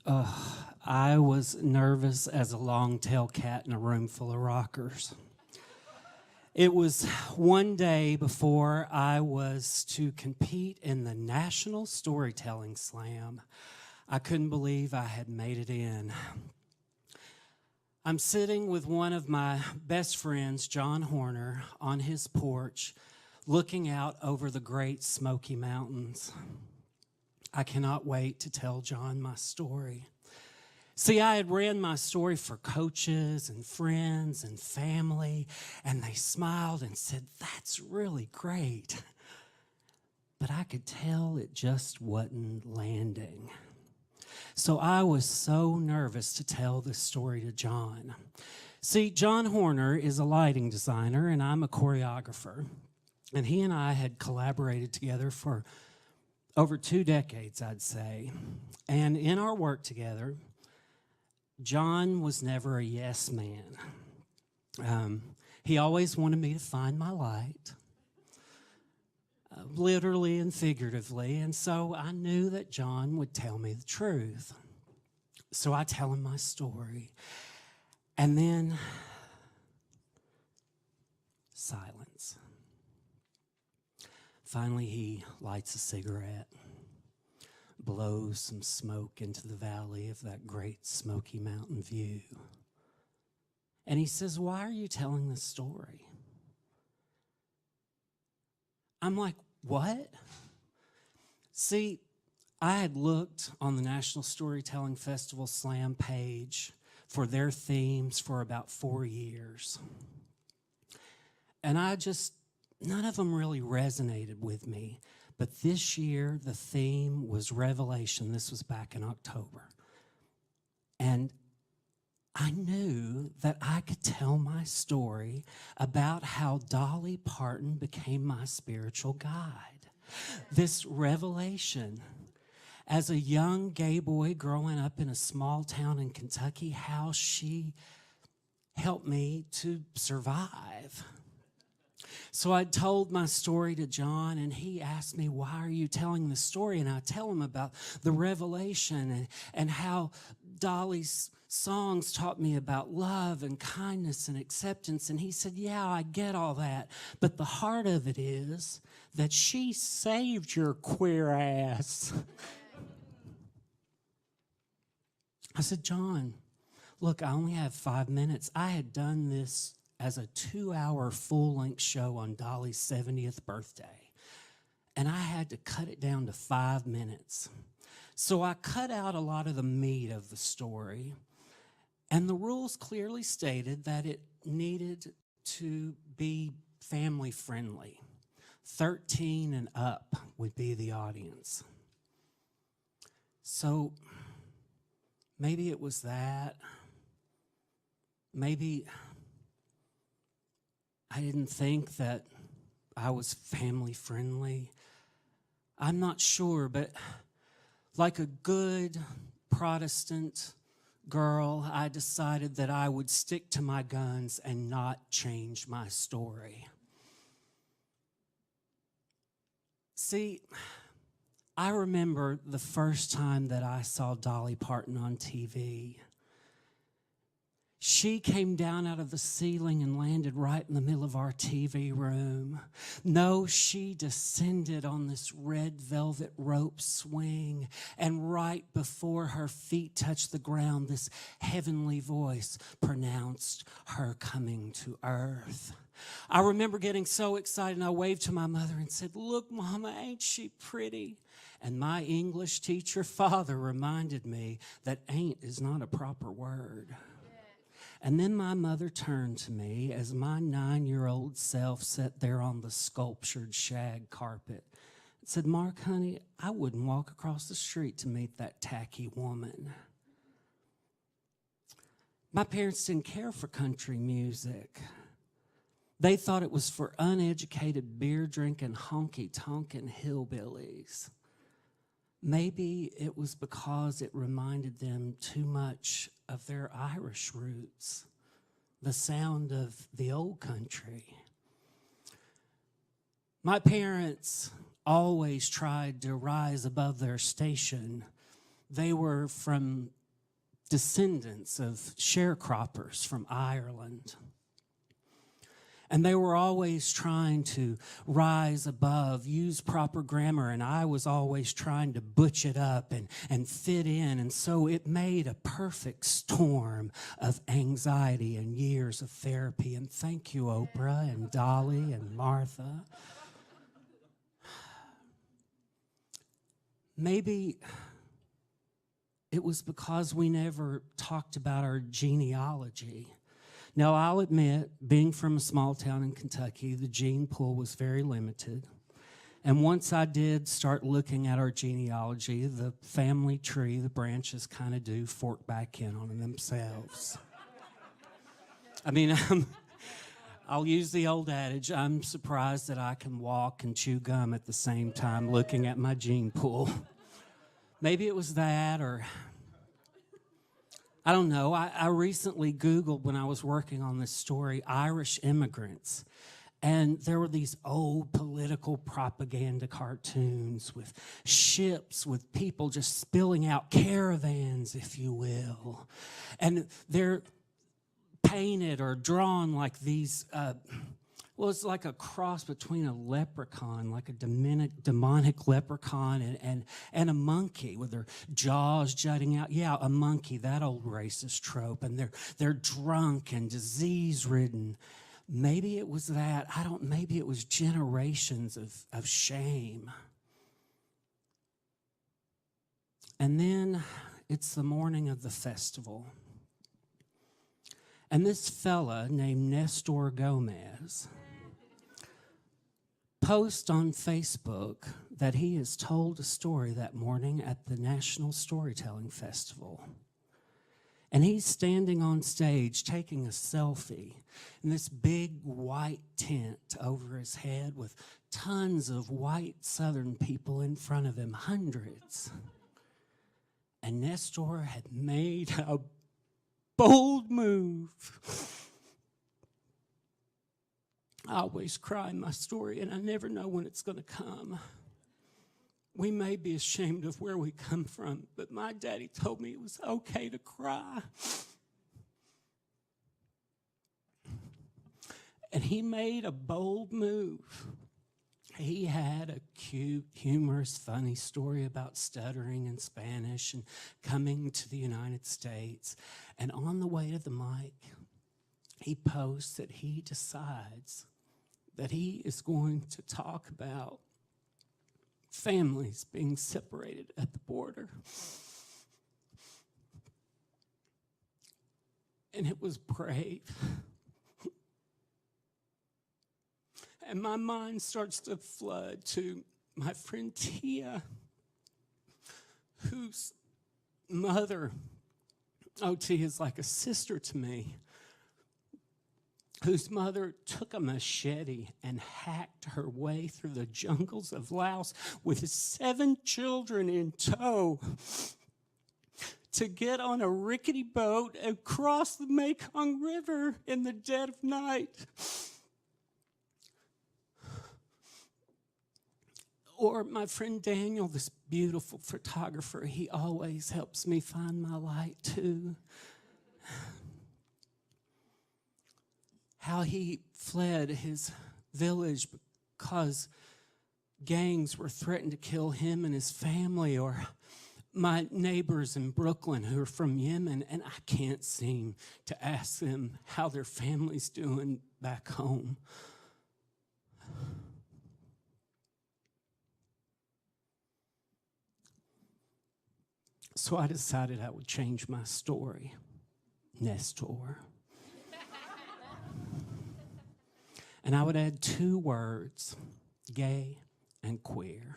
I was nervous as a long-tailed cat in a room full of rockers. It was one day before I was to compete in the National Storytelling Slam. I couldn't believe I had made it in. I'm sitting with one of my best friends, John Horner, on his porch, looking out over the Great Smoky Mountains. I cannot wait to tell John my story. See, I had ran my story for coaches and friends and family, and they smiled and said, "That's really great." But I could tell it just wasn't landing. So I was so nervous to tell this story to John. See, John Horner is a lighting designer, and I'm a choreographer. And he and I had collaborated together for over 2 decades, I'd say. And in our work together, John was never a yes man. He always wanted me to find my light, literally and figuratively, and so I knew that John would tell me the truth. So I tell him my story, and then silence. Finally, he lights a cigarette, blows some smoke into the valley of that great Smoky Mountain view. And he says, "Why are you telling this story?" I'm like, "What?" See, I had looked on the National Storytelling Festival Slam page for their themes for about 4 years. And none of them really resonated with me. But this year, the theme was Revelation. This was back in October. And I knew that I could tell my story about how Dolly Parton became my spiritual guide. This revelation, as a young gay boy growing up in a small town in Kentucky, how she helped me to survive. So I told my story to John, and he asked me, "Why are you telling the story?" And I tell him about the revelation and how Dolly's songs taught me about love and kindness and acceptance. And he said, "Yeah, I get all that. But the heart of it is that she saved your queer ass." I said, "John, look, I only have 5 minutes. I had done this as a 2-hour full-length show on Dolly's 70th birthday. And I had to cut it down to 5 minutes. So I cut out a lot of the meat of the story. And the rules clearly stated that it needed to be family-friendly. 13 and up would be the audience. So maybe it was that. Maybe I didn't think that I was family friendly. I'm not sure, but like a good Protestant girl, I decided that I would stick to my guns and not change my story. See, I remember the first time that I saw Dolly Parton on TV. She came down out of the ceiling and landed right in the middle of our TV room. No, she descended on this red velvet rope swing, and right before her feet touched the ground, this heavenly voice pronounced her coming to earth. I remember getting so excited, and I waved to my mother and said, "Look, Mama, ain't she pretty?" And my English teacher father reminded me that ain't is not a proper word. And then my mother turned to me as my 9-year-old self sat there on the sculptured shag carpet and said, "Mark, honey, I wouldn't walk across the street to meet that tacky woman." My parents didn't care for country music. They thought it was for uneducated, beer-drinking, honky-tonkin' hillbillies. Maybe it was because it reminded them too much of their Irish roots, the sound of the old country. My parents always tried to rise above their station, they were from descendants of sharecroppers from Ireland. And they were always trying to rise above, use proper grammar, and I was always trying to butch it up and fit in. And so it made a perfect storm of anxiety and years of therapy. And thank you, Oprah and Dolly and Martha. Maybe it was because we never talked about our genealogy. Now, I'll admit, being from a small town in Kentucky, the gene pool was very limited. And once I did start looking at our genealogy, the family tree, the branches kind of do fork back in on themselves. I mean, I'll use the old adage, I'm surprised that I can walk and chew gum at the same time looking at my gene pool. Maybe it was that, or I don't know. I recently Googled, when I was working on this story, Irish immigrants. And there were these old political propaganda cartoons with ships, with people just spilling out, caravans, if you will. And they're painted or drawn like these, well, it's like a cross between a leprechaun, like a demonic leprechaun, and a monkey with their jaws jutting out. Yeah, a monkey, that old racist trope. And they're drunk and disease-ridden. Maybe it was that. Maybe it was generations of shame. And then it's the morning of the festival. And this fella named Nestor Gomez posts on Facebook that he has told a story that morning at the National Storytelling Festival. And he's standing on stage taking a selfie in this big white tent over his head with tons of white Southern people in front of him, hundreds. And Nestor had made a bold move. I always cry in my story, and I never know when it's going to come. We may be ashamed of where we come from, but my daddy told me it was okay to cry. And he made a bold move. He had a cute, humorous, funny story about stuttering in Spanish and coming to the United States. And on the way to the mic, he posts that he decides that he is going to talk about families being separated at the border. And it was brave. And my mind starts to flood to my friend Tia, whose mother, Tia is like a sister to me, whose mother took a machete and hacked her way through the jungles of Laos with 7 children in tow to get on a rickety boat and cross the Mekong River in the dead of night. Or my friend Daniel, this beautiful photographer, he always helps me find my light too. How he fled his village because gangs were threatened to kill him and his family, or my neighbors in Brooklyn who are from Yemen, and I can't seem to ask them how their family's doing back home. So I decided I would change my story, Nestor. And I would add 2 words, gay and queer.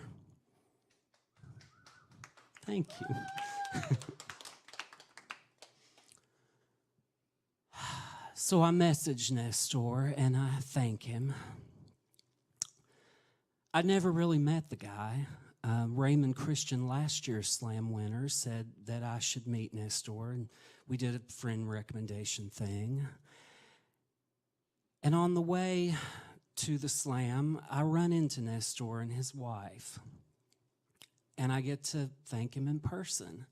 Thank you. So I messaged Nestor and I thank him. I never really met the guy. Raymond Christian, last year's Slam winner, said that I should meet Nestor, and we did a friend recommendation thing. And on the way to the Slam, I run into Nestor and his wife, and I get to thank him in person.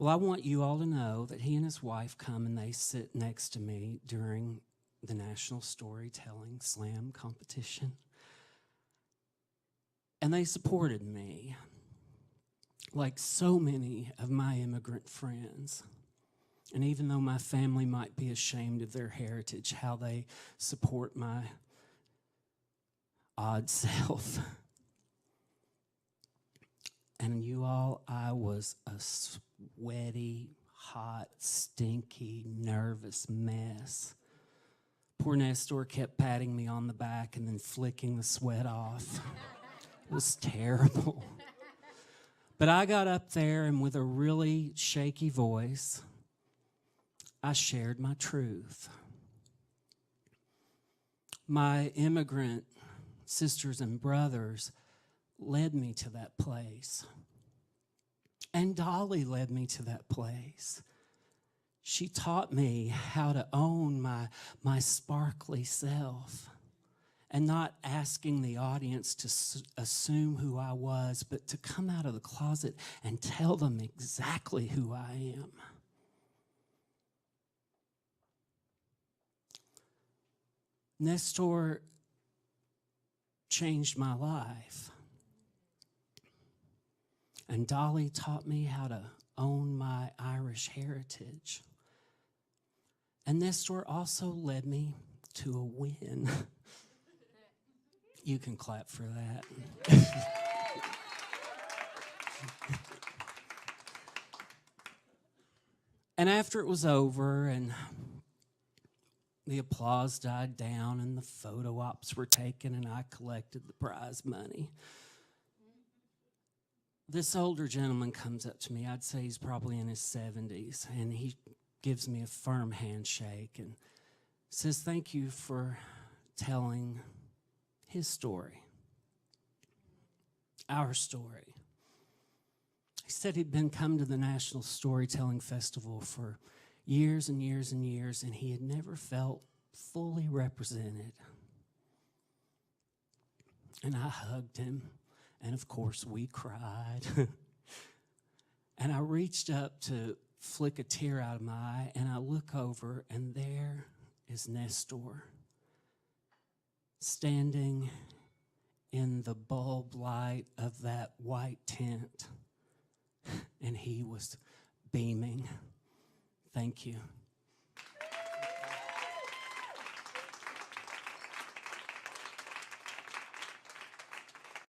Well, I want you all to know that he and his wife come and they sit next to me during the National Storytelling Slam competition. And they supported me, like so many of my immigrant friends. And even though my family might be ashamed of their heritage, how they support my odd self. And you all, I was a sweaty, hot, stinky, nervous mess. Poor Nestor kept patting me on the back and then flicking the sweat off. It was terrible. But I got up there and with a really shaky voice, I shared my truth. My immigrant sisters and brothers led me to that place. And Dolly led me to that place. She taught me how to own my sparkly self and not asking the audience to assume who I was, but to come out of the closet and tell them exactly who I am. Nestor changed my life. And Dolly taught me how to own my Irish heritage. And Nestor also led me to a win. You can clap for that. And after it was over and the applause died down and the photo ops were taken and I collected the prize money, this older gentleman comes up to me. I'd say he's probably in his 70s, and he gives me a firm handshake and says, "Thank you for telling his story, our story." He said he'd been come to the National Storytelling Festival for years and years and years, and he had never felt fully represented. And I hugged him. And of course, we cried. And I reached up to flick a tear out of my eye, and I look over, and there is Nestor, standing in the bulb light of that white tent. And he was beaming. Thank you.